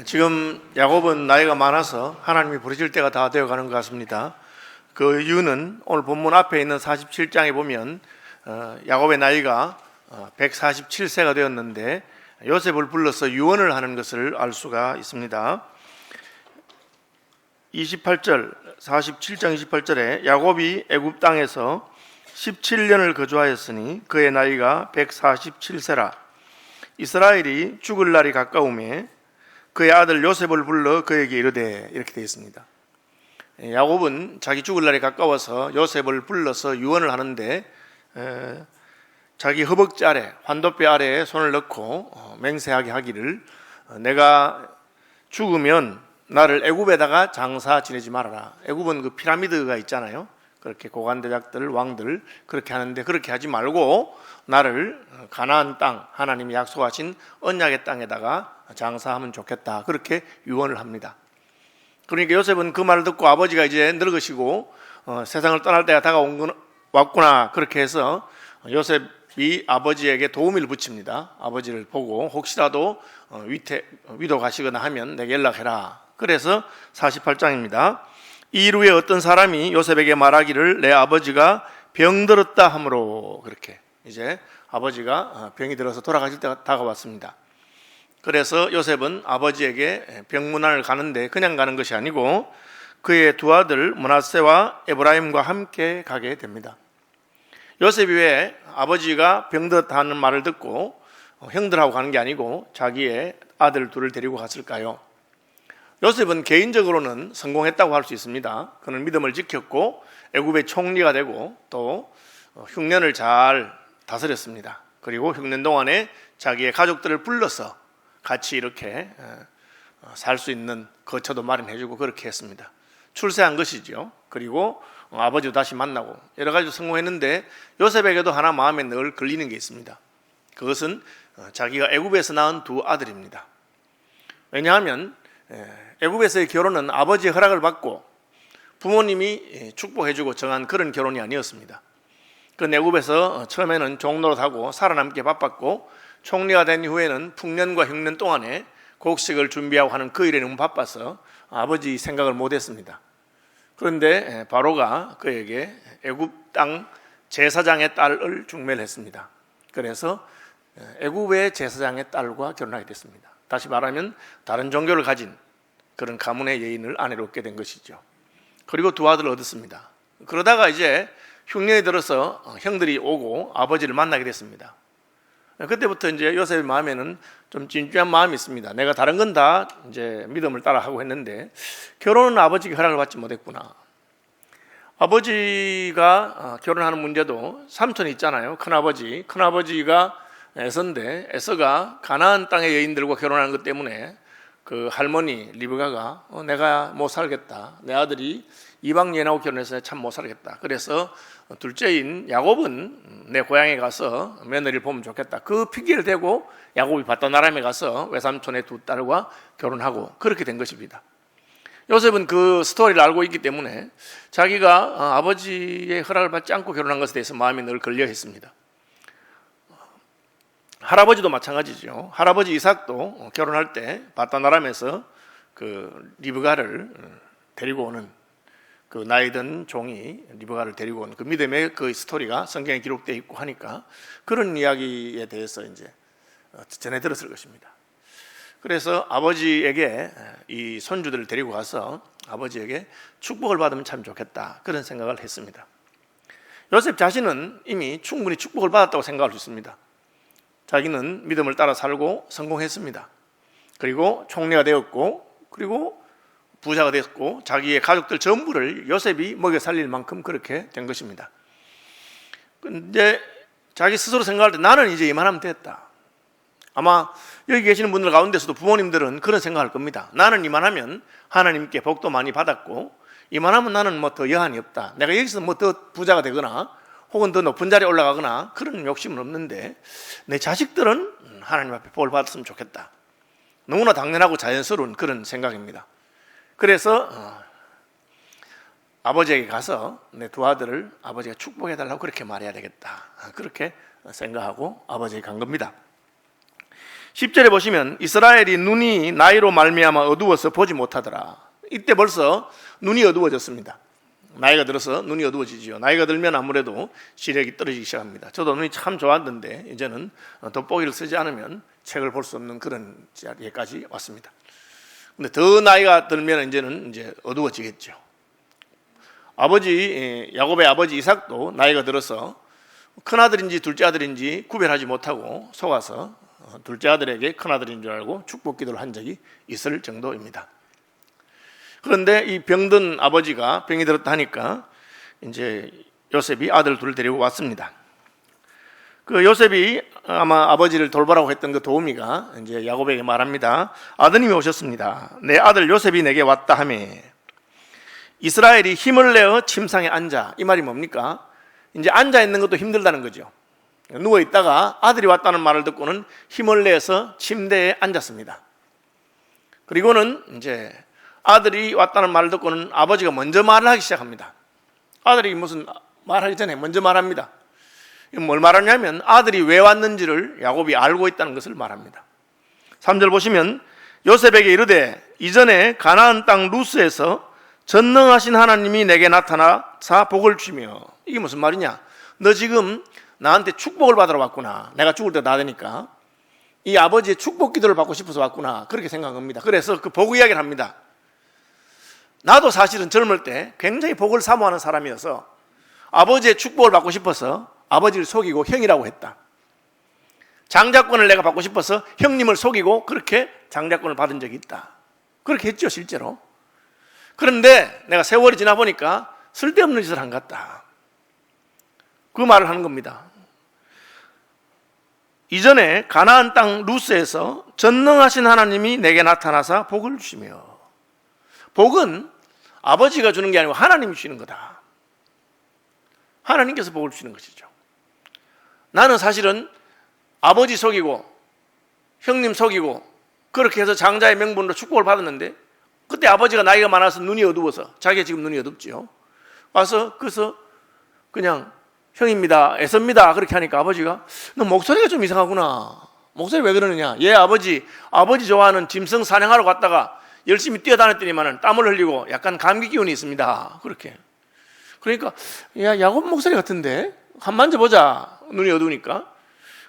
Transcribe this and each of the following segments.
지금 야곱은 나이가 많아서 하나님이 부르실 때가 다 되어가는 것 같습니다. 그 이유는 오늘 본문 앞에 있는 47장에 보면 야곱의 나이가 147세가 되었는데 요셉을 불러서 유언을 하는 것을 알 수가 있습니다. 47장 28절에 야곱이 애굽 땅에서 17년을 거주하였으니 그의 나이가 147세라. 이스라엘이 죽을 날이 가까우매 그의 아들 요셉을 불러 그에게 이르되, 이렇게 되어 있습니다. 야곱은 자기 죽을 날이 가까워서 요셉을 불러서 유언을 하는데 자기 허벅지 아래, 환도뼈 아래에 손을 넣고 맹세하게 하기를, 내가 죽으면 나를 애굽에다가 장사 지내지 말아라. 애굽은 그 피라미드가 있잖아요. 그렇게 고관대작들, 왕들 그렇게 하는데 그렇게 하지 말고 나를 가나안 땅, 하나님이 약속하신 언약의 땅에다가 장사하면 좋겠다. 그렇게 유언을 합니다. 그러니까 요셉은 그 말을 듣고 아버지가 이제 늙으시고 세상을 떠날 때가 왔구나. 그렇게 해서 요셉이 아버지에게 도우미를 붙입니다. 아버지를 보고 혹시라도 위도 가시거나 하면 내게 연락해라. 그래서 48장입니다. 이루에 어떤 사람이 요셉에게 말하기를 내 아버지가 병들었다 하므로, 그렇게 이제 아버지가 병이 들어서 돌아가실 때가 다가왔습니다. 그래서 요셉은 아버지에게 병문안을 가는데 그냥 가는 것이 아니고 그의 두 아들 므낫세와 에브라임과 함께 가게 됩니다. 요셉이 왜 아버지가 병들었다는 말을 듣고 형들하고 가는 게 아니고 자기의 아들 둘을 데리고 갔을까요? 요셉은 개인적으로는 성공했다고 할 수 있습니다. 그는 믿음을 지켰고 애굽의 총리가 되고 또 흉년을 잘 다스렸습니다. 그리고 흉년 동안에 자기의 가족들을 불러서 같이 이렇게 살 수 있는 거처도 마련해주고 그렇게 했습니다. 출세한 것이죠. 그리고 아버지도 다시 만나고 여러 가지로 성공했는데 요셉에게도 하나 마음에 늘 걸리는 게 있습니다. 그것은 자기가 애굽에서 낳은 두 아들입니다. 왜냐하면 애굽에서의 결혼은 아버지의 허락을 받고 부모님이 축복해주고 정한 그런 결혼이 아니었습니다. 그 애굽에서 처음에는 종노릇하고 살아남기에 바빴고 총리가 된 이후에는 풍년과 흉년 동안에 곡식을 준비하고 하는 그 일에 너무 바빠서 아버지 생각을 못했습니다. 그런데 바로가 그에게 애굽 땅 제사장의 딸을 중매를 했습니다. 그래서 애굽의 제사장의 딸과 결혼하게 됐습니다. 다시 말하면 다른 종교를 가진 그런 가문의 여인을 아내로 얻게 된 것이죠. 그리고 두 아들을 얻었습니다. 그러다가 이제 흉년이 들어서 형들이 오고 아버지를 만나게 됐습니다. 그때부터 이제 요셉의 마음에는 좀 진지한 마음이 있습니다. 내가 다른 건 다 이제 믿음을 따라 하고 했는데 결혼은 아버지가 허락을 받지 못했구나. 아버지가 결혼하는 문제도 삼촌이 있잖아요. 큰아버지가 에서인데 에서가 가나안 땅의 여인들과 결혼하는 것 때문에 그 할머니 리브가가 내가 못 살겠다. 내 아들이 이방 여인하고 결혼해서 참 못 살겠다. 그래서 둘째인 야곱은 내 고향에 가서 며느리를 보면 좋겠다. 그 핑계를 대고 야곱이 바다나람에 가서 외삼촌의 두 딸과 결혼하고 그렇게 된 것입니다. 요셉은 그 스토리를 알고 있기 때문에 자기가 아버지의 허락을 받지 않고 결혼한 것에 대해서 마음이 늘 걸려했습니다. 할아버지도 마찬가지죠. 할아버지 이삭도 결혼할 때 바다나람에서 그 리브가를 데리고 오는 그 나이 든 종이 리브가를 데리고 오는 그 믿음의 그 스토리가 성경에 기록되어 있고 하니까 그런 이야기에 대해서 이제 전해 들었을 것입니다. 그래서 아버지에게 이 손주들을 데리고 가서 아버지에게 축복을 받으면 참 좋겠다. 그런 생각을 했습니다. 요셉 자신은 이미 충분히 축복을 받았다고 생각할 수 있습니다. 자기는 믿음을 따라 살고 성공했습니다. 그리고 총리가 되었고 그리고 부자가 됐고 자기의 가족들 전부를 요셉이 먹여 살릴 만큼 그렇게 된 것입니다. 그런데 자기 스스로 생각할 때 나는 이제 이만하면 됐다. 아마 여기 계시는 분들 가운데서도 부모님들은 그런 생각할 겁니다. 나는 이만하면 하나님께 복도 많이 받았고 이만하면 나는 뭐 더 여한이 없다. 내가 여기서 뭐 더 부자가 되거나 혹은 더 높은 자리에 올라가거나 그런 욕심은 없는데 내 자식들은 하나님 앞에 복을 받았으면 좋겠다. 너무나 당연하고 자연스러운 그런 생각입니다. 그래서 아버지에게 가서 내 두 아들을 아버지가 축복해달라고 그렇게 말해야 되겠다. 그렇게 생각하고 아버지에게 간 겁니다. 10절에 보시면 이스라엘이 눈이 나이로 말미암아 어두워서 보지 못하더라. 이때 벌써 눈이 어두워졌습니다. 나이가 들어서 눈이 어두워지죠. 나이가 들면 아무래도 시력이 떨어지기 시작합니다. 저도 눈이 참 좋았는데 이제는 돋보기를 쓰지 않으면 책을 볼 수 없는 그런 자리까지 왔습니다. 근데 더 나이가 들면 이제는 이제 어두워지겠죠. 야곱의 아버지 이삭도 나이가 들어서 큰 아들인지 둘째 아들인지 구별하지 못하고 속아서 둘째 아들에게 큰 아들인 줄 알고 축복 기도를 한 적이 있을 정도입니다. 그런데 이 병든 아버지가 병이 들었다 하니까 이제 요셉이 아들 둘을 데리고 왔습니다. 그 요셉이 아마 아버지를 돌보라고 했던 그 도우미가 이제 야곱에게 말합니다. 아드님이 오셨습니다. 내 아들 요셉이 내게 왔다 하며 이스라엘이 힘을 내어 침상에 앉아. 이 말이 뭡니까? 이제 앉아 있는 것도 힘들다는 거죠. 누워 있다가 아들이 왔다는 말을 듣고는 힘을 내서 침대에 앉았습니다. 그리고는 이제 아들이 왔다는 말을 듣고는 아버지가 먼저 말을 하기 시작합니다. 아들이 무슨 말하기 전에 먼저 말합니다. 뭘 말하냐면 아들이 왜 왔는지를 야곱이 알고 있다는 것을 말합니다. 3절 보시면 요셉에게 이르되 이전에 가나안 땅 루스에서 전능하신 하나님이 내게 나타나사 복을 주며. 이게 무슨 말이냐? 너 지금 나한테 축복을 받으러 왔구나. 내가 죽을 때가 다 되니까 이 아버지의 축복 기도를 받고 싶어서 왔구나. 그렇게 생각합니다. 그래서 그 복 이야기를 합니다. 나도 사실은 젊을 때 굉장히 복을 사모하는 사람이어서 아버지의 축복을 받고 싶어서 아버지를 속이고 형이라고 했다. 장자권을 내가 받고 싶어서 형님을 속이고 그렇게 장자권을 받은 적이 있다. 그렇게 했죠, 실제로. 그런데 내가 세월이 지나 보니까 쓸데없는 짓을 한 것 같다. 그 말을 하는 겁니다. 이전에 가나안 땅 루스에서 전능하신 하나님이 내게 나타나사 복을 주시며. 복은 아버지가 주는 게 아니고 하나님이 주시는 거다. 하나님께서 복을 주시는 것이죠. 나는 사실은 아버지 속이고 형님 속이고 그렇게 해서 장자의 명분으로 축복을 받았는데 그때 아버지가 나이가 많아서 눈이 어두워서 자기가 지금 눈이 어둡지요. 와서 그래서 그냥 형입니다, 애섭니다 그렇게 하니까 아버지가 너 목소리가 좀 이상하구나. 목소리 왜 그러느냐. 얘 아버지 좋아하는 짐승 사냥하러 갔다가 열심히 뛰어다녔더니만은 땀을 흘리고 약간 감기 기운이 있습니다. 그렇게. 그러니까 야 야곱 목소리 같은데 한 만져보자. 눈이 어두우니까.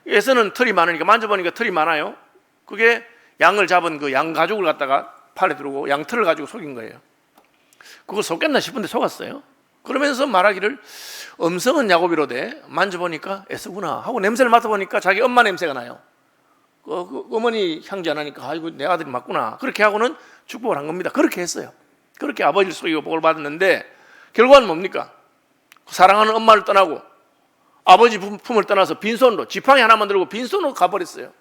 에서는 털이 많으니까 만져보니까 털이 많아요. 그게 양을 잡은 그 양 가죽을 갖다가 팔에 두르고 양털을 가지고 속인 거예요. 그걸 속겠나 싶은데 속았어요. 그러면서 말하기를 음성은 야곱이로되 만져보니까 에서구나 하고 냄새를 맡아보니까 자기 엄마 냄새가 나요. 그 어머니 향기 안 하니까 아이고 내 아들이 맞구나. 그렇게 하고는 축복을 한 겁니다. 그렇게 했어요. 그렇게 아버지를 속이고 복을 받았는데 결과는 뭡니까? 사랑하는 엄마를 떠나고 아버지 품을 떠나서 빈손으로 지팡이 하나만 들고 빈손으로 가버렸어요.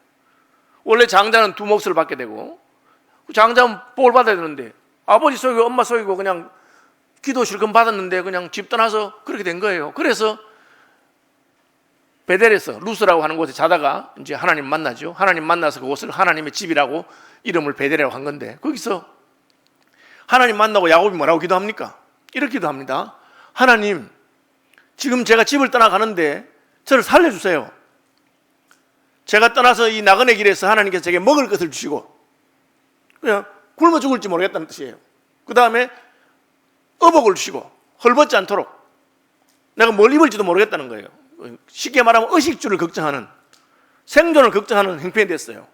원래 장자는 두 몫을 받게 되고 장자는 복을 받아야 되는데 아버지 속이고 엄마 속이고 그냥 기도 실컷 받았는데 그냥 집 떠나서 그렇게 된 거예요. 그래서 베델에서 루스라고 하는 곳에 자다가 이제 하나님 만나죠. 하나님 만나서 그곳을 하나님의 집이라고 이름을 베델이라고 한 건데 거기서 하나님 만나고 야곱이 뭐라고 기도합니까? 이렇게 기도합니다. 하나님, 지금 제가 집을 떠나가는데 저를 살려주세요. 제가 떠나서 이 나그네 길에서 하나님께서 제게 먹을 것을 주시고 그냥 굶어 죽을지 모르겠다는 뜻이에요. 그 다음에 어복을 주시고 헐벗지 않도록 내가 뭘 입을지도 모르겠다는 거예요. 쉽게 말하면 의식주를 걱정하는, 생존을 걱정하는 형편이 됐어요.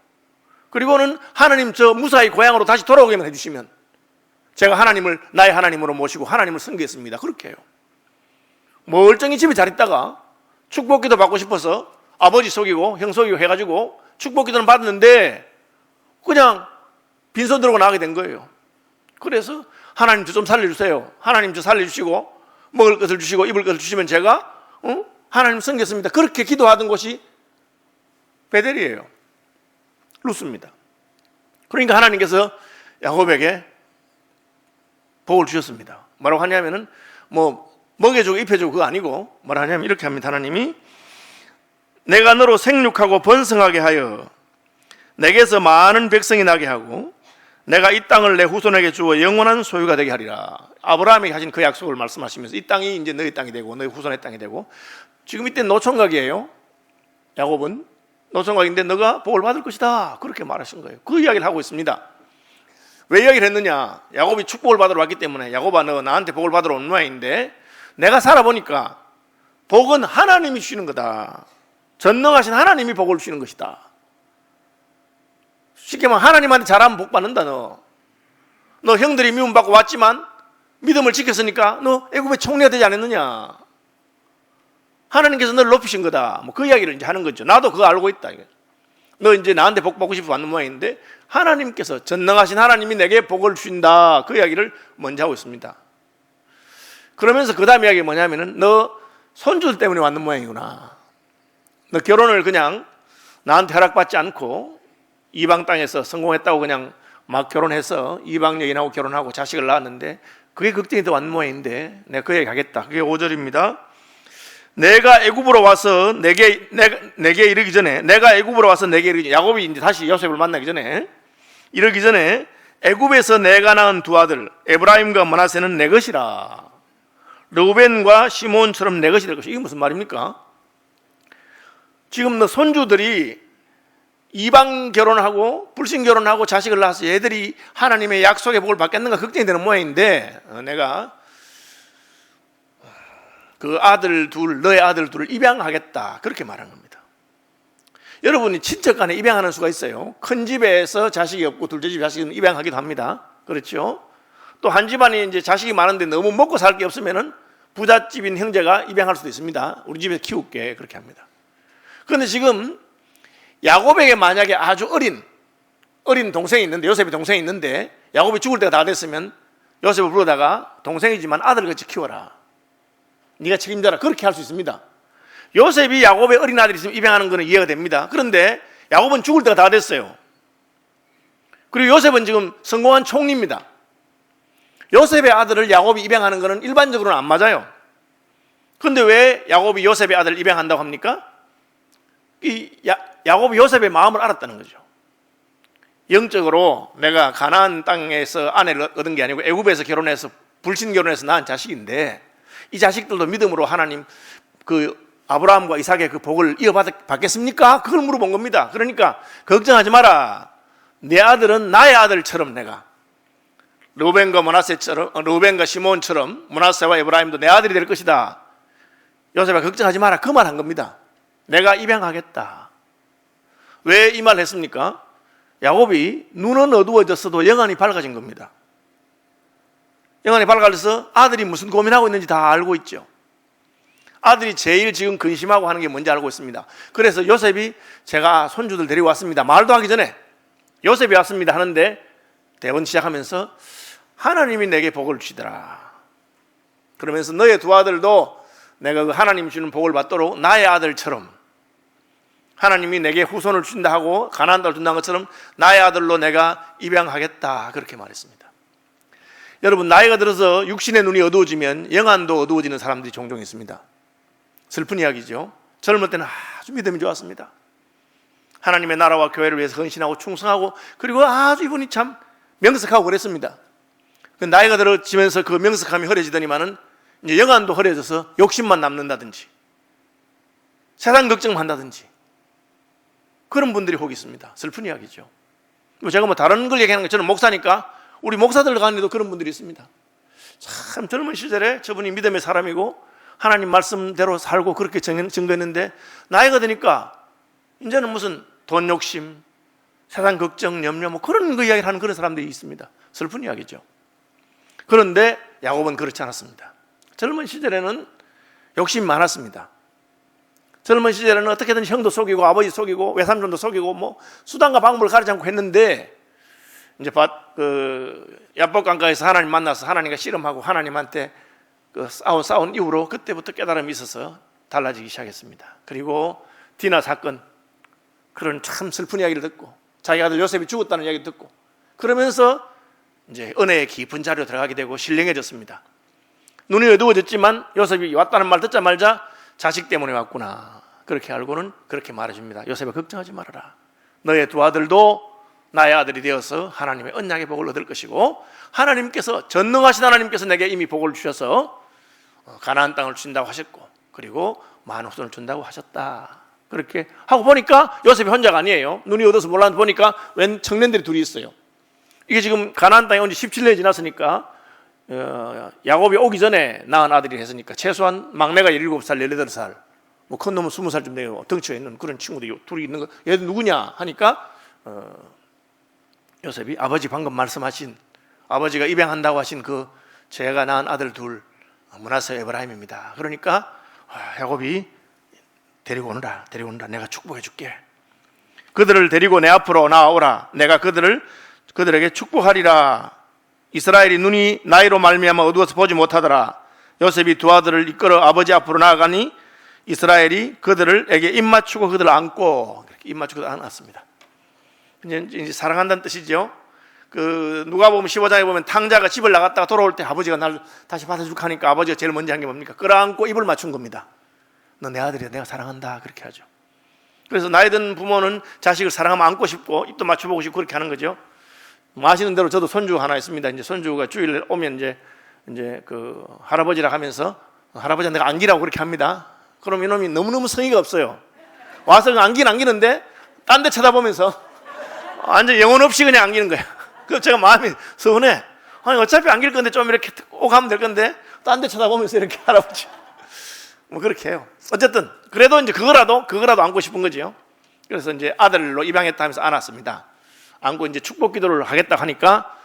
그리고는 하나님 저 무사히 고향으로 다시 돌아오게만 해주시면 제가 하나님을 나의 하나님으로 모시고 하나님을 섬기겠습니다. 그렇게 해요. 멀쩡히 집에 잘 있다가 축복기도 받고 싶어서 아버지 속이고 형 속이고 해가지고 축복기도는 받았는데 그냥 빈손 들고 나가게 된 거예요. 그래서 하나님 저 좀 살려주세요. 하나님 저 살려주시고 먹을 것을 주시고 입을 것을 주시면 제가 하나님 섬겼습니다. 그렇게 기도하던 곳이 베델이에요. 루스입니다. 그러니까 하나님께서 야곱에게 복을 주셨습니다. 뭐라고 하냐면은 먹여주고 입혀주고 그거 아니고 뭐라 하냐면 이렇게 합니다. 하나님이 내가 너로 생육하고 번성하게 하여 내게서 많은 백성이 나게 하고 내가 이 땅을 내 후손에게 주어 영원한 소유가 되게 하리라. 아브라함에게 하신 그 약속을 말씀하시면서 이 땅이 이제 너희 땅이 되고 너희 후손의 땅이 되고 지금 이때 노총각이에요. 야곱은 노총각인데 너가 복을 받을 것이다. 그렇게 말하신 거예요. 그 이야기를 하고 있습니다. 왜 이야기를 했느냐? 야곱이 축복을 받으러 왔기 때문에 야곱아 너 나한테 복을 받으러 온 모양인데 내가 살아보니까 복은 하나님이 주시는 거다. 전능하신 하나님이 복을 주시는 것이다. 쉽게 말하면 하나님한테 잘하면 복 받는다. 너 형들이 미움받고 왔지만 믿음을 지켰으니까 너 애굽의 총리가 되지 않았느냐. 하나님께서 너를 높이신 거다. 뭐 그 이야기를 이제 하는 거죠. 나도 그거 알고 있다. 너 이제 나한테 복 받고 싶어 왔는 모양인데 하나님께서 전능하신 하나님이 내게 복을 주신다. 그 이야기를 먼저 하고 있습니다. 그러면서 그 다음 이야기가 뭐냐면은 너 손주들 때문에 왔는 모양이구나. 너 결혼을 그냥 나한테 허락받지 않고 이방 땅에서 성공했다고 그냥 막 결혼해서 이방 여인하고 결혼하고 자식을 낳았는데 그게 걱정이 더 왔는 모양인데 내가 그 얘기 하겠다. 그게 5절입니다. 내가 애굽으로 와서 내게 이르기 전에 내가 애굽으로 와서 내게 이르기 전에 야곱이 이제 다시 요셉을 만나기 전에 이르기 전에 애굽에서 내가 낳은 두 아들 에브라임과 므낫세는 내 것이라. 르우벤과 시몬처럼 내 것이 될 것이다. 이게 무슨 말입니까? 지금 너 손주들이 이방 결혼하고 불신 결혼하고 자식을 낳아서 얘들이 하나님의 약속의 복을 받겠는가 걱정이 되는 모양인데 내가 그 아들 둘, 너의 아들 둘을 입양하겠다. 그렇게 말한 겁니다. 여러분이 친척 간에 입양하는 수가 있어요. 큰 집에서 자식이 없고 둘째 집 자식은 입양하기도 합니다. 그렇죠? 또 한 집안이 이제 자식이 많은데 너무 먹고 살 게 없으면은 부잣집인 형제가 입양할 수도 있습니다. 우리 집에서 키울게. 그렇게 합니다. 그런데 지금 야곱에게 만약에 아주 어린 동생이 있는데 요셉이 동생이 있는데 야곱이 죽을 때가 다 됐으면 요셉을 부르다가 동생이지만 아들같이 키워라. 네가 책임져라. 그렇게 할 수 있습니다. 요셉이 야곱의 어린 아들이 있으면 입양하는 것은 이해가 됩니다. 그런데 야곱은 죽을 때가 다 됐어요. 그리고 요셉은 지금 성공한 총리입니다. 요셉의 아들을 야곱이 입양하는 것은 일반적으로는 안 맞아요. 그런데 왜 야곱이 요셉의 아들을 입양한다고 합니까? 야곱이 요셉의 마음을 알았다는 거죠. 영적으로 내가 가나안 땅에서 아내를 얻은 게 아니고 애굽에서 결혼해서 불신 결혼해서 낳은 자식인데 이 자식들도 믿음으로 하나님 그 아브라함과 이삭의 그 복을 이어받겠습니까? 그걸 물어본 겁니다. 그러니까 걱정하지 마라. 내 아들은 나의 아들처럼 내가 르우벤과 므낫세처럼 르우벤과 시몬처럼 므낫세와 에브라임도 내 아들이 될 것이다. 요셉아 걱정하지 마라. 그 말 한 겁니다. 내가 입양하겠다. 왜 이 말을 했습니까? 야곱이 눈은 어두워졌어도 영안이 밝아진 겁니다. 영안이 밝아져서 아들이 무슨 고민하고 있는지 다 알고 있죠. 아들이 제일 지금 근심하고 하는 게 뭔지 알고 있습니다. 그래서 요셉이 제가 손주들 데리고 왔습니다. 말도 하기 전에 요셉이 왔습니다 하는데 대본 시작하면서 하나님이 내게 복을 주시더라. 그러면서 너의 두 아들도 내가 그 하나님이 주는 복을 받도록 나의 아들처럼 하나님이 내게 후손을 주신다 하고 가나안 땅을 준다는 것처럼 나의 아들로 내가 입양하겠다. 그렇게 말했습니다. 여러분 나이가 들어서 육신의 눈이 어두워지면 영안도 어두워지는 사람들이 종종 있습니다. 슬픈 이야기죠. 젊을 때는 아주 믿음이 좋았습니다. 하나님의 나라와 교회를 위해서 헌신하고 충성하고 그리고 아주 이분이 참 명석하고 그랬습니다. 나이가 들어지면서 그 명석함이 흐려지더니만은 이제 영안도 흐려져서 욕심만 남는다든지 세상 걱정만 한다든지 그런 분들이 혹 있습니다. 슬픈 이야기죠. 제가 뭐 다른 걸 얘기하는 게 저는 목사니까 우리 목사들 간에도 그런 분들이 있습니다. 참 젊은 시절에 저분이 믿음의 사람이고 하나님 말씀대로 살고 그렇게 증거했는데 나이가 드니까 이제는 무슨 돈 욕심, 세상 걱정, 염려 뭐 그런 거 이야기를 하는 그런 사람들이 있습니다. 슬픈 이야기죠. 그런데 야곱은 그렇지 않았습니다. 젊은 시절에는 욕심이 많았습니다. 젊은 시절에는 어떻게든 형도 속이고 아버지 속이고 외삼촌도 속이고 뭐 수단과 방법을 가리지 않고 했는데 이제 야복 강가에서 하나님 만나서 하나님과 씨름하고 하나님한테 싸운 이후로 그때부터 깨달음이 있어서 달라지기 시작했습니다. 그리고 디나 사건 그런 참 슬픈 이야기를 듣고 자기 아들 요셉이 죽었다는 이야기를 듣고 그러면서 이제 은혜의 깊은 자리로 들어가게 되고 신령해졌습니다. 눈이 어두워졌지만 요셉이 왔다는 말 듣자마자 자식 때문에 왔구나 그렇게 알고는 그렇게 말해줍니다. 요셉아 걱정하지 말아라. 너의 두 아들도 나의 아들이 되어서 하나님의 언약의 복을 얻을 것이고 하나님께서 전능하신 하나님께서 내게 이미 복을 주셔서 가나안 땅을 준다고 하셨고 그리고 많은 후손을 준다고 하셨다. 그렇게 하고 보니까 요셉이 혼자가 아니에요. 눈이 어두워서 몰랐는데 보니까 웬 청년들이 둘이 있어요. 이게 지금 가나안 땅에 온 지 17년이 지났으니까 야곱이 오기 전에 낳은 아들이 했으니까 최소한 막내가 17살, 18살, 뭐 큰 놈은 20살쯤 되고 덩치가 있는 그런 친구들이 둘이 있는 거. 얘들 누구냐 하니까 요셉이 아버지 방금 말씀하신, 아버지가 입양한다고 하신 그 제가 낳은 아들 둘, 므낫세, 에브라임입니다. 그러니까 야곱이 데리고 오너라, 내가 축복해 줄게. 그들을 데리고 내 앞으로 나오라. 내가 그들에게 축복하리라. 이스라엘이 눈이 나이로 말미암아 어두워서 보지 못하더라. 요셉이 두 아들을 이끌어 아버지 앞으로 나아가니 이스라엘이 그들에게 입 맞추고 그들을 안고, 입 맞추고 안았습니다. 이제 사랑한다는 뜻이죠. 그 누가복음 15장에 보면 탕자가 집을 나갔다가 돌아올 때 아버지가 날 다시 받아줄까 하니까 아버지가 제일 먼저 한 게 뭡니까? 끌어안고 입을 맞춘 겁니다. 너 내 아들이야, 내가 사랑한다, 그렇게 하죠. 그래서 나이 든 부모는 자식을 사랑하면 안고 싶고 입도 맞춰보고 싶고 그렇게 하는 거죠. 뭐 아시는 대로 저도 손주 하나 있습니다. 이제 손주가 주일 오면 이제 그 할아버지라 하면서 할아버지한테 내가 안기라고 그렇게 합니다. 그럼 이놈이 너무너무 성의가 없어요. 와서 안기는데 딴 데 쳐다보면서 완전 영혼 없이 그냥 안기는 거야. 그래서 제가 마음이 서운해. 아니 어차피 안길 건데 좀 이렇게 꼭 하면 될 건데 딴 데 쳐다보면서 이렇게 할아버지 뭐 그렇게 해요. 어쨌든 그래도 이제 그거라도 안고 싶은 거지요. 그래서 이제 아들로 입양했다 하면서 안았습니다. 안고 이제 축복 기도를 하겠다 하니까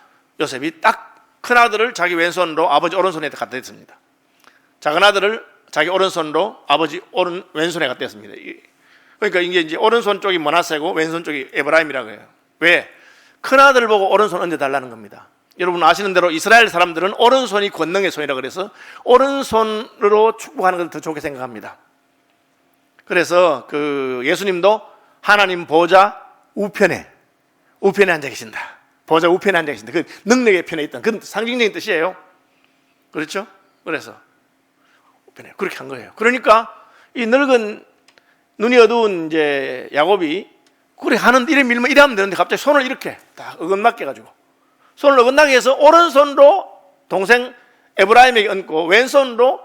요셉이 딱 큰 아들을 자기 왼손으로 아버지 오른손에 갖다 댔습니다. 작은 아들을 자기 오른손으로 아버지 왼손에 갖다 댔습니다. 그러니까 이제 오른손 쪽이 므낫세고 왼손 쪽이 에브라임이라고 해요. 왜? 큰 아들을 보고 오른손 얹어 달라는 겁니다. 여러분 아시는 대로 이스라엘 사람들은 오른손이 권능의 손이라고 그래서 오른손으로 축복하는 것을 더 좋게 생각합니다. 그래서 그 예수님도 하나님 보좌 우편에 앉아 계신다. 보좌 우편에 앉아 계신다. 그 능력의 편에 있다. 그건 상징적인 뜻이에요. 그렇죠? 그래서 우편에 그렇게 한 거예요. 그러니까 이 늙은 눈이 어두운 이제 야곱이 그래 하는데 이래 밀면 이래 하면 되는데 갑자기 손을 이렇게 딱 어긋나게 해가지고 손을 어긋나게 해서 오른손으로 동생 에브라임에게 얹고 왼손으로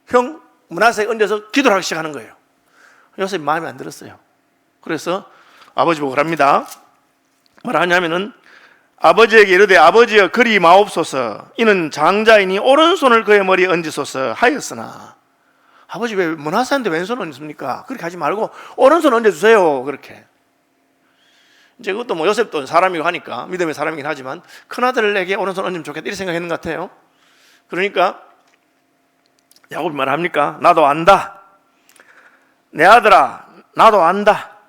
형 므낫세에 얹어서 기도를 하기 시작하는 거예요. 요셉이 마음에 안 들었어요. 그래서 아버지 보고 합니다. 말하냐면은 아버지에게 이르되 아버지여 그리 마옵소서 이는 장자이니 오른손을 그의 머리에 얹으소서 하였으나 아버지 왜 므낫세한테 왼손을 얹습니까? 그렇게 하지 말고 오른손 얹어주세요. 그렇게 이제 그것도 뭐 요셉도 사람이고 하니까 믿음의 사람이긴 하지만 큰아들에게 오른손 얹으면 좋겠다 이렇게 생각했는 것 같아요. 그러니까 야곱이 말합니까? 나도 안다. 내 아들아 나도 안다.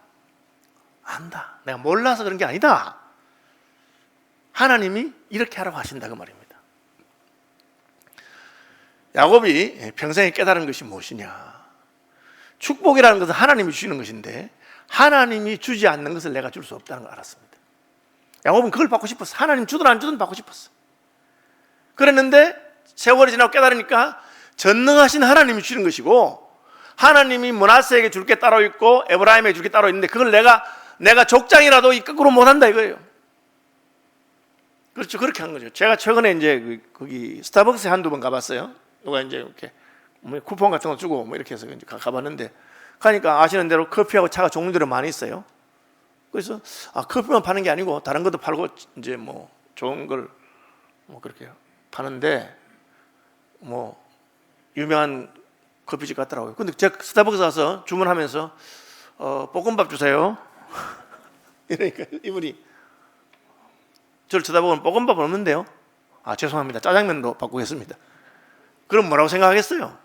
내가 몰라서 그런 게 아니다. 하나님이 이렇게 하라고 하신다 그 말입니다. 야곱이 평생에 깨달은 것이 무엇이냐? 축복이라는 것은 하나님이 주시는 것인데 하나님이 주지 않는 것을 내가 줄 수 없다는 걸 알았습니다. 야곱은 그걸 받고 싶었어. 하나님 주든 안 주든 받고 싶었어. 그랬는데 세월이 지나고 깨달으니까 전능하신 하나님이 주시는 것이고 하나님이 므낫세에게 줄 게 따로 있고 에브라임에게 줄 게 따로 있는데 그걸 내가 족장이라도 이 거꾸로 못한다 이거예요. 그렇죠. 그렇게 한 거죠. 제가 최근에 이제 거기 스타벅스에 한두 번 가봤어요. 누가 이제 이렇게 쿠폰 같은 거 주고 뭐 이렇게 해서 이제 가봤는데 가니까 아시는 대로 커피하고 차가 종류들이 많이 있어요. 그래서 커피만 파는 게 아니고 다른 것도 팔고 이제 뭐 좋은 걸 뭐 그렇게 파는데 뭐 유명한 커피집 같더라고요. 근데 제가 스타벅스 가서 주문하면서 볶음밥 주세요. 이러니까 이분이 저를 쳐다보면 볶음밥은 없는데요. 죄송합니다. 짜장면도 바꾸겠습니다. 그럼 뭐라고 생각하겠어요?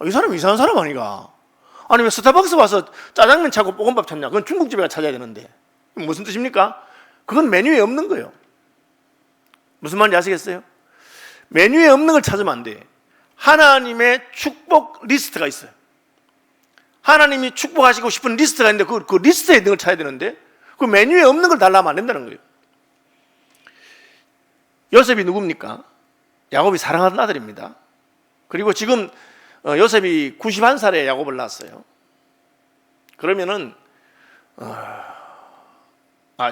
이 사람 이상한 사람 아니가? 아니 왜 스타벅스 와서 짜장면 찾고 볶음밥 찾냐? 그건 중국집에 가서 찾아야 되는데 무슨 뜻입니까? 그건 메뉴에 없는 거예요. 무슨 말인지 아시겠어요? 메뉴에 없는 걸 찾으면 안 돼. 하나님의 축복 리스트가 있어요. 하나님이 축복하시고 싶은 리스트가 있는데 그 리스트에 있는 걸 찾아야 되는데 그 메뉴에 없는 걸 달라면 안 된다는 거예요. 요셉이 누굽니까? 야곱이 사랑하는 아들입니다. 그리고 지금 요셉이 91살에 야곱을 낳았어요. 그러면은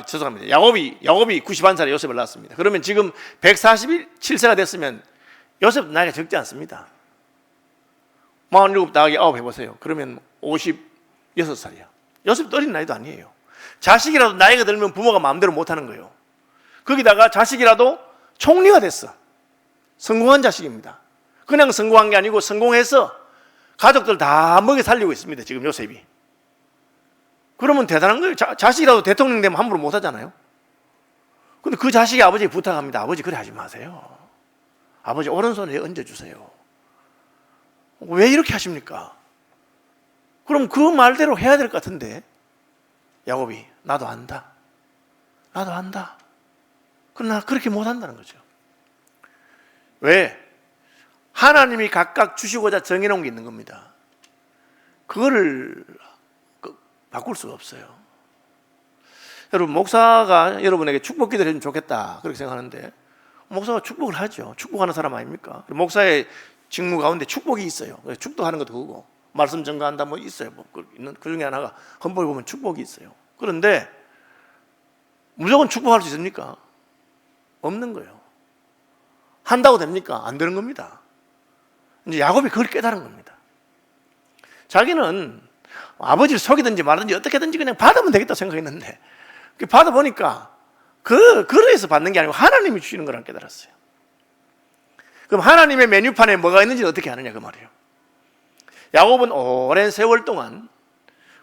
죄송합니다. 야곱이 91살에 요셉을 낳았습니다. 그러면 지금 147세가 됐으면 요셉 나이가 적지 않습니다. 47 더하기 9 해보세요. 그러면 50 6살이야. 요셉도 어린 나이도 아니에요. 자식이라도 나이가 들면 부모가 마음대로 못하는 거예요. 거기다가 자식이라도 총리가 됐어. 성공한 자식입니다. 그냥 성공한 게 아니고 성공해서 가족들 다 먹여 살리고 있습니다. 지금 요셉이. 그러면 대단한 거예요. 자식이라도 대통령 되면 함부로 못 하잖아요. 근데 그 자식이 아버지에 부탁합니다. 아버지 그래 하지 마세요. 아버지 오른손에 얹어주세요. 왜 이렇게 하십니까? 그럼 그 말대로 해야 될 것 같은데 야곱이 나도 안다. 나도 안다. 그러나 그렇게 못 한다는 거죠. 왜? 하나님이 각각 주시고자 정해놓은 게 있는 겁니다. 그거를 바꿀 수가 없어요. 여러분, 목사가 여러분에게 축복 기도를 해주면 좋겠다 그렇게 생각하는데 목사가 축복을 하죠. 축복하는 사람 아닙니까? 목사의 직무 가운데 축복이 있어요. 축도하는 것도 그거고 말씀 전가한다 뭐 있어요. 뭐 있는 그 중에 하나가 헌법에 보면 축복이 있어요. 그런데 무조건 축복할 수 있습니까? 없는 거예요. 한다고 됩니까? 안 되는 겁니다. 이제 야곱이 그걸 깨달은 겁니다. 자기는 아버지를 속이든지 말든지 어떻게든지 그냥 받으면 되겠다 생각했는데 받아보니까 그래서 받는 게 아니고 하나님이 주시는 거라는 깨달았어요. 그럼 하나님의 메뉴판에 뭐가 있는지 어떻게 아느냐 그 말이에요. 야곱은 오랜 세월 동안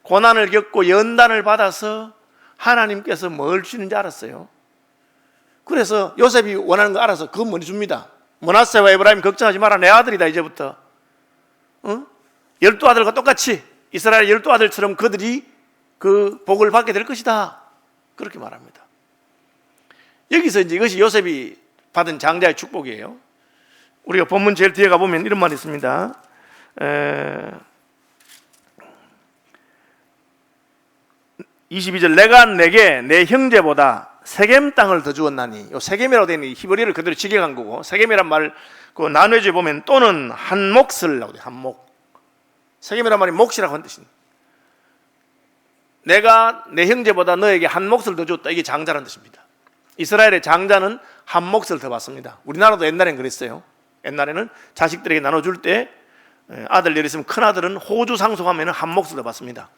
고난을 겪고 연단을 받아서 하나님께서 뭘 주시는지 알았어요. 그래서 요셉이 원하는 거 알아서 그건 먼저 줍니다. 므낫세와 에브라임 걱정하지 마라. 내 아들이다 이제부터. 12아들과 똑같이 이스라엘 12아들처럼 그들이 그 복을 받게 될 것이다. 그렇게 말합니다. 여기서 이제 이것이 요셉이 받은 장자의 축복이에요. 우리가 본문 제일 뒤에 가보면 이런 말이 있습니다. 22절 내가 내게 내 형제보다 세겜 땅을 더 주었나니, 요 세겜이라고 되어 있는 히브리어를 그대로 직역한 거고, 세겜이란 말 그 난회주에 보면 또는 한 몫을 나오고 한 몫. 세겜이란 말이 몫이라고 하는 뜻입니다. 내가 내 형제보다 너에게 한 몫을 더 줬다. 이게 장자라는 뜻입니다. 이스라엘의 장자는 한 몫을 더 받습니다. 우리나라도 옛날엔 그랬어요. 옛날에는 자식들에게 나눠줄 때 아들 예를 들면 큰 아들은 호주 상속하면 한 몫을 더 받습니다.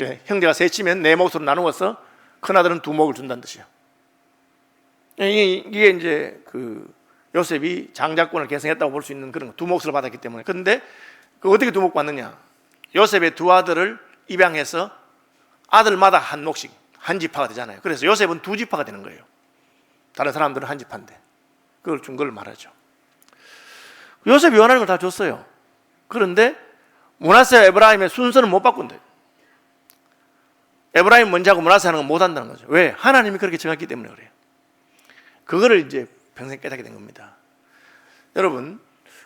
예, 형제가 셋이면 네 몫으로 나누어서 큰 아들은 두 몫을 준다는 뜻이에요. 이게 이제 그 요셉이 장자권을 계승했다고 볼 수 있는 그런 두 몫을 받았기 때문에. 그런데 그 어떻게 두 몫 받느냐? 요셉의 두 아들을 입양해서 아들마다 한 몫씩 한 지파가 되잖아요. 그래서 요셉은 두 지파가 되는 거예요. 다른 사람들은 한 지파인데 그걸 준 걸 말하죠. 요셉이 원하는 걸 다 줬어요. 그런데 므낫세와 에브라임의 순서는 못 바꾼대요. 에브라임 먼저 하고 므낫세 하는 건 못 한다는 거죠. 왜? 하나님이 그렇게 정했기 때문에 그래요. 그거를 이제 평생 깨닫게 된 겁니다. 여러분,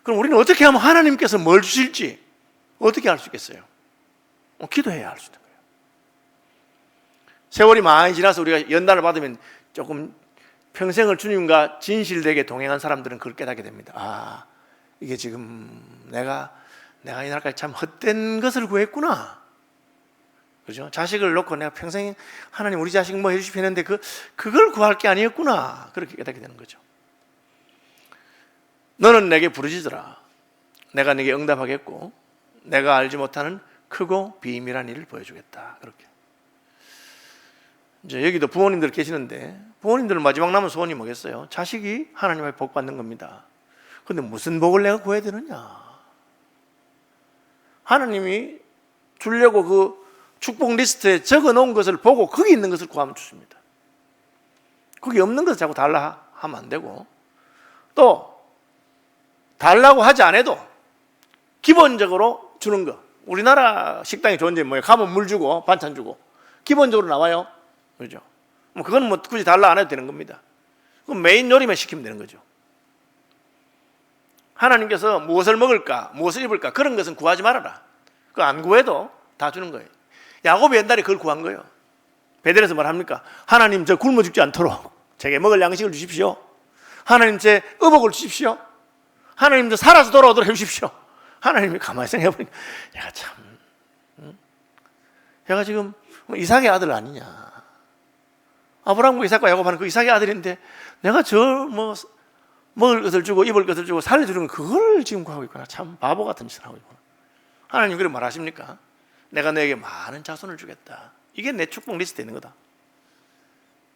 그럼 우리는 어떻게 하면 하나님께서 뭘 주실지 어떻게 알 수 있겠어요? 기도해야 알 수 있는 거예요. 세월이 많이 지나서 우리가 연단을 받으면 조금 평생을 주님과 진실되게 동행한 사람들은 그걸 깨닫게 됩니다. 아, 이게 지금 내가 이날까지 참 헛된 것을 구했구나. 그죠? 자식을 놓고 내가 평생 하나님 우리 자식 뭐 해주시면 했는데 그걸 구할 게 아니었구나. 그렇게 깨닫게 되는 거죠. 너는 내게 부르짖으라. 내가 네게 응답하겠고 내가 알지 못하는 크고 비밀한 일을 보여주겠다. 그렇게. 이제 여기도 부모님들 계시는데 부모님들은 마지막 남은 소원이 뭐겠어요? 자식이 하나님의 복 받는 겁니다. 그런데 무슨 복을 내가 구해야 되느냐? 하나님이 주려고 그 축복 리스트에 적어 놓은 것을 보고 거기 있는 것을 구하면 주십니다. 거기 없는 것을 자꾸 달라 하면 안 되고, 또 달라고 하지 않아도 기본적으로 주는 거. 우리나라 식당이 좋은 점이 뭐예요? 가면 물 주고 반찬 주고 기본적으로 나와요. 그렇죠? 뭐 그건 뭐 굳이 달라 안 해도 되는 겁니다. 그럼 메인 요리만 시키면 되는 거죠. 하나님께서 무엇을 먹을까, 무엇을 입을까 그런 것은 구하지 말아라. 그거 안 구해도 다 주는 거예요. 야곱이 옛날에 그걸 구한 거예요. 베델에서 말합니까? 하나님 저 굶어 죽지 않도록 제게 먹을 양식을 주십시오. 하나님 제 의복을 주십시오. 하나님 저 살아서 돌아오도록 해주십시오. 하나님이 가만히 생각해보니까 얘가 참 얘가 지금 이삭의 아들 아니냐. 아브라함과 이삭과 야곱하는 그 이삭의 아들인데 내가 저 뭐 먹을 것을 주고 입을 것을 주고 살려주는 그걸 지금 구하고 있구나. 참 바보 같은 짓을 하고 있구나. 하나님 그렇게 말하십니까? 내가 너에게 많은 자손을 주겠다. 이게 내 축복 리스트에 있는 거다.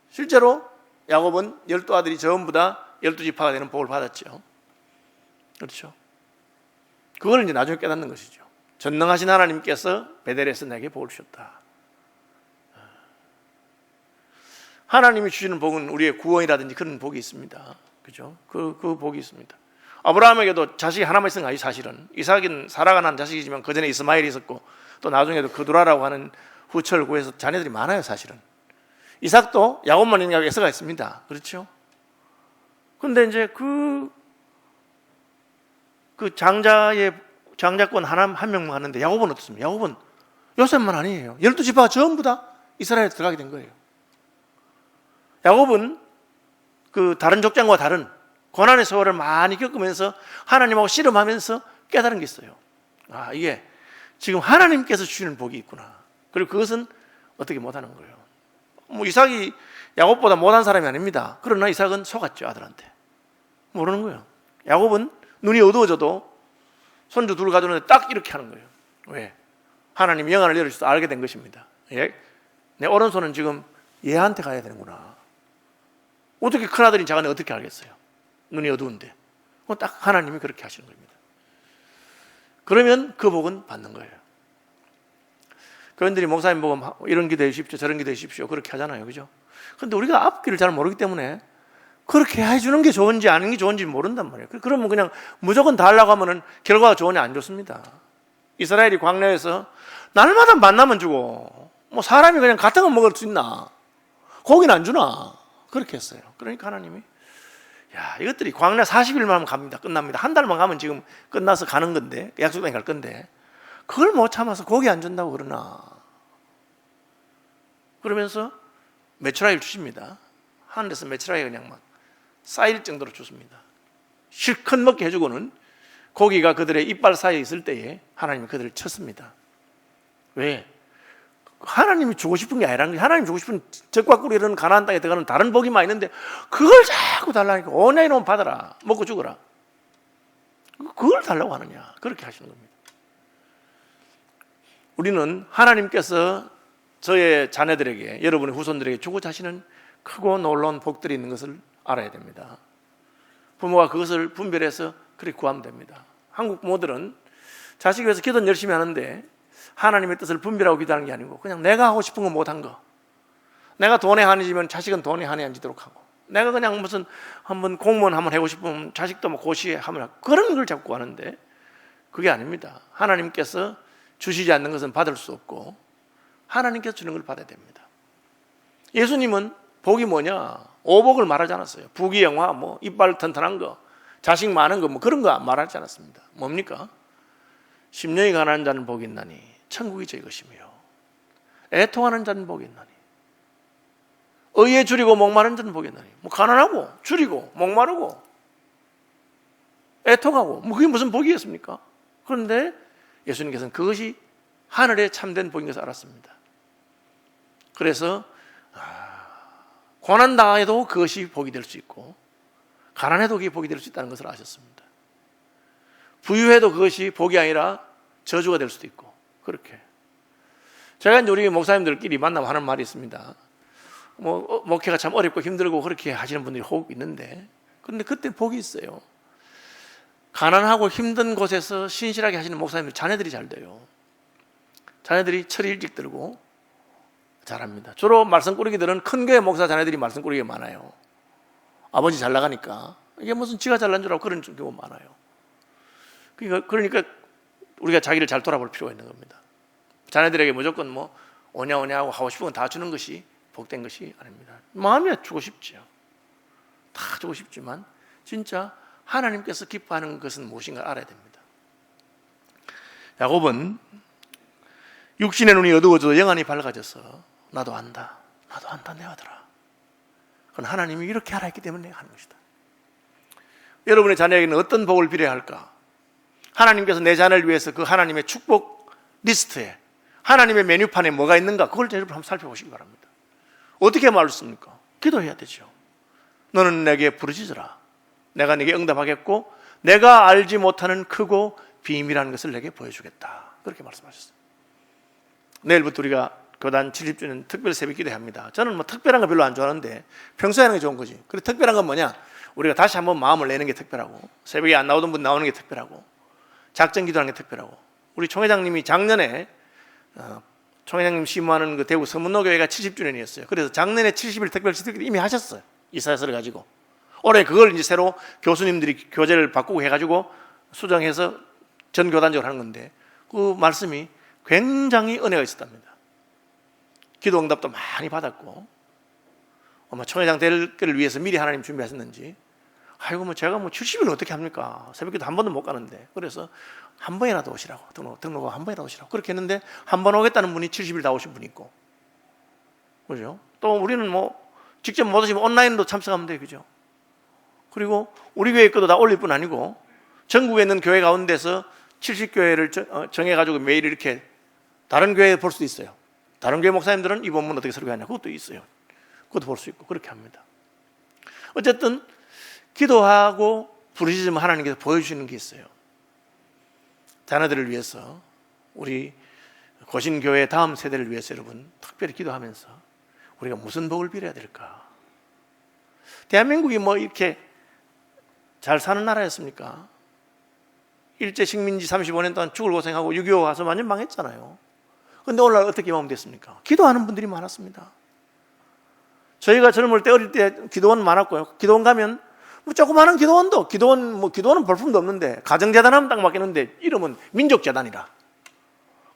실제로 야곱은 12아들이 전부 다 12지파가 되는 복을 받았죠. 그렇죠. 그걸 이제 나중에 깨닫는 것이죠. 전능하신 하나님께서 베델에서 내게 복을 주셨다. 하나님이 주시는 복은 우리의 구원이라든지 그런 복이 있습니다. 그죠? 그 복이 있습니다. 아브라함에게도 자식이 하나만 있은 거 아니에요, 사실은. 이삭은 사라가 난 자식이지만 그 전에 이스마엘이 있었고 또 나중에도 그두라라고 하는 후처를 구해서 자녀들이 많아요, 사실은. 이삭도 야곱만 있는 게 에서가 있습니다. 그렇죠? 근데 이제 그 장자권 한 명만 하는데 야곱은 어떻습니까? 야곱은 요셉만 아니에요. 12지파가 전부 다 이스라엘에 들어가게 된 거예요. 야곱은 그 다른 족장과 다른 고난의 세월을 많이 겪으면서 하나님하고 씨름하면서 깨달은 게 있어요. 아, 이게 지금 하나님께서 주시는 복이 있구나. 그리고 그것은 어떻게 못하는 거예요. 뭐 이삭이 야곱보다 못한 사람이 아닙니다. 그러나 이삭은 속았죠, 아들한테. 모르는 거예요. 야곱은 눈이 어두워져도 손주 둘을 가져오는데 딱 이렇게 하는 거예요. 왜? 하나님이 영안을 열어주셔서 알게 된 것입니다. 예? 내 오른손은 지금 얘한테 가야 되는구나. 어떻게 큰아들이 작은애 어떻게 알겠어요? 눈이 어두운데. 딱 하나님이 그렇게 하시는 겁니다. 그러면 그 복은 받는 거예요. 그런들이 목사님 보고 이런 기도해 주십시오, 저런 기도해 주십시오 그렇게 하잖아요. 그죠? 그런데 우리가 앞길을 잘 모르기 때문에 그렇게 해주는 게 좋은지 아닌 게 좋은지 모른단 말이에요. 그러면 그냥 무조건 다 하려고 하면 결과가 좋으냐 안 좋습니다. 이스라엘이 광야에서 날마다 만나면 주고 뭐 사람이 그냥 같은 거 먹을 수 있나? 고기는 안 주나? 그렇게 했어요. 그러니까 하나님이 야, 이것들이 광야 40일만 하면 갑니다. 끝납니다. 한 달만 가면 지금 끝나서 가는 건데, 약속 땅에 갈 건데, 그걸 못 참아서 고기 안 준다고 그러나? 그러면서 메추라기를 주십니다. 하늘에서 메추라기가 그냥 막 쌓일 정도로 주십니다. 실컷 먹게 해주고는 고기가 그들의 이빨 사이에 있을 때에 하나님이 그들을 쳤습니다. 왜? 하나님이 주고 싶은 게 아니라는 거예요. 하나님이 주고 싶은 적과 꿀이 이런 가나안 땅에 들어가는 다른 복이 많이 있는데 그걸 자꾸 달라니까 오냐 이놈 받아라. 먹고 죽어라. 그걸 달라고 하느냐. 그렇게 하시는 겁니다. 우리는 하나님께서 저의 자녀들에게, 여러분의 후손들에게 주고자 하시는 크고 놀라운 복들이 있는 것을 알아야 됩니다. 부모가 그것을 분별해서 그렇게 구하면 됩니다. 한국 부모들은 자식을 위해서 기도는 열심히 하는데 하나님의 뜻을 분별하고 기도하는 게 아니고 그냥 내가 하고 싶은 거 못한 거, 내가 돈에 한해지면 자식은 돈에 한해지도록 하고, 내가 그냥 무슨 한번 공무원 한번 하고 싶으면 자식도 뭐 고시에 하면 그런 걸 자꾸 하는데 그게 아닙니다. 하나님께서 주시지 않는 것은 받을 수 없고 하나님께서 주는 걸 받아야 됩니다. 예수님은 복이 뭐냐? 오복을 말하지 않았어요. 부귀영화, 뭐 이빨 튼튼한 거, 자식 많은 거, 뭐 그런 거 말하지 않았습니다. 뭡니까? 심령이 가난한 자는 복이 있나니 천국이 저희 것이며, 애통하는 자는 복이 있나니, 의에 줄이고 목마른 자는 복이 있나니. 뭐 가난하고 줄이고 목마르고 애통하고 뭐 그게 무슨 복이겠습니까? 그런데 예수님께서는 그것이 하늘에 참된 복인 것을 알았습니다. 그래서 고난당해도 그것이 복이 될 수 있고 가난해도 그게 복이 될 수 있다는 것을 아셨습니다. 부유해도 그것이 복이 아니라 저주가 될 수도 있고, 그렇게. 제가 이제 우리 목사님들끼리 만나면 하는 말이 있습니다. 뭐 목회가 참 어렵고 힘들고 그렇게 하시는 분들이 혹 있는데, 그런데 그때 복이 있어요. 가난하고 힘든 곳에서 신실하게 하시는 목사님들 자녀들이 잘 돼요. 자녀들이 철이 일찍 들고 잘합니다. 주로 말썽꾸러기들은 큰 교회 목사 자녀들이 말썽꾸러기가 많아요. 아버지 잘 나가니까 이게 무슨 지가 잘난 줄 알고 그런 경우가 많아요. 그러니까 우리가 자기를 잘 돌아볼 필요가 있는 겁니다. 자녀들에게 무조건 뭐 오냐 하고 하고 싶은 건 다 주는 것이 복된 것이 아닙니다. 마음이야 주고 싶죠. 다 주고 싶지만 진짜 하나님께서 기뻐하는 것은 무엇인가 알아야 됩니다. 야곱은 육신의 눈이 어두워져도 영안이 밝아져서 나도 안다 내 아들아. 그건 하나님이 이렇게 하라 했기 때문에 내가 하는 것이다. 여러분의 자녀에게는 어떤 복을 빌어야 할까? 하나님께서 내 자녀를 위해서 그 하나님의 축복 리스트에, 하나님의 메뉴판에 뭐가 있는가, 그걸 여러분 한번 살펴보시기 바랍니다. 어떻게 말했습니까? 기도해야 되죠. 너는 내게 부르짖으라. 내가 네게 응답하겠고 내가 알지 못하는 크고 비밀한 것을 내게 보여주겠다. 그렇게 말씀하셨어요. 내일부터 우리가 교단 70주년 특별 새벽 기도합니다. 저는 뭐 특별한 거 별로 안 좋아하는데 평소에 하는 게 좋은 거지. 그리고 특별한 건 뭐냐? 우리가 다시 한번 마음을 내는 게 특별하고, 새벽에 안 나오던 분 나오는 게 특별하고, 작전 기도하는 게 특별하고. 우리 총회장님이 작년에 총회장님 심무하는 그 대구 서문로교회가 70주년이었어요. 그래서 작년에 70일 특별 새벽 기도 이미 하셨어요. 이사야서를 가지고. 올해 그걸 이제 새로 교수님들이 교재를 바꾸고 해가지고 수정해서 전 교단적으로 하는 건데, 그 말씀이 굉장히 은혜가 있었답니다. 기도 응답도 많이 받았고, 아마 총회장 될 거를 위해서 미리 하나님 준비하셨는지, 아이고 뭐 제가 뭐 70일 어떻게 합니까? 새벽기도 한 번도 못 가는데, 그래서 한 번이라도 오시라고, 등록하고 한 번이라도 오시라고 그렇게 했는데, 한 번 오겠다는 분이 70일 다 오신 분이 있고, 그죠? 또 우리는 뭐 직접 못 오시면 온라인으로 참석하면 돼요, 그죠? 그리고 우리 교회 것도 다 올릴 뿐 아니고 전국에 있는 교회 가운데서 70교회를 정해가지고 매일 이렇게 다른 교회에 볼 수도 있어요. 다른 교회 목사님들은 이 본문 어떻게 설교하냐, 그것도 있어요. 그것도 볼 수 있고 그렇게 합니다. 어쨌든 기도하고 부르짖으면 하나님께서 보여주시는 게 있어요. 자녀들을 위해서, 우리 거신교회 다음 세대를 위해서 여러분 특별히 기도하면서 우리가 무슨 복을 빌어야 될까? 대한민국이 뭐 이렇게 잘 사는 나라였습니까? 일제 식민지 35년 동안 죽을 고생하고 6.25 가서 완전 망했잖아요. 그런데 오늘날 어떻게 마음됐습니까? 기도하는 분들이 많았습니다. 저희가 젊을 때, 어릴 때 기도원 많았고요. 기도원 가면 뭐 조그마한 기도원은 볼품도 없는데 가정재단하면 딱 맡기는데 이름은 민족재단이라.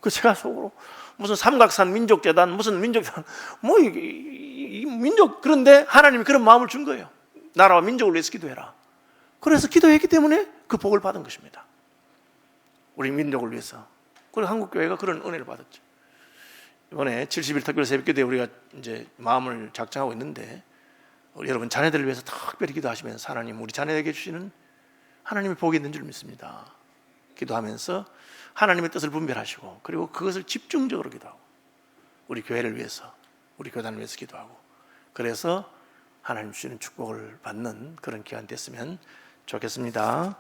그 제가 속으로 무슨 삼각산 민족재단, 무슨 민족재단, 뭐 이 민족, 그런데 하나님이 그런 마음을 준 거예요. 나라와 민족을 위해서 기도해라. 그래서 기도했기 때문에 그 복을 받은 것입니다. 우리 민족을 위해서. 그리고 한국교회가 그런 은혜를 받았죠. 이번에 70일 특별 새벽기도에 우리가 이제 마음을 작정하고 있는데, 우리 여러분 자녀들을 위해서 특별히 기도하시면서 하나님 우리 자녀에게 주시는 하나님의 복이 있는 줄 믿습니다. 기도하면서 하나님의 뜻을 분별하시고, 그리고 그것을 집중적으로 기도하고, 우리 교회를 위해서, 우리 교단을 위해서 기도하고, 그래서 하나님 주시는 축복을 받는 그런 기간 됐으면 좋겠습니다.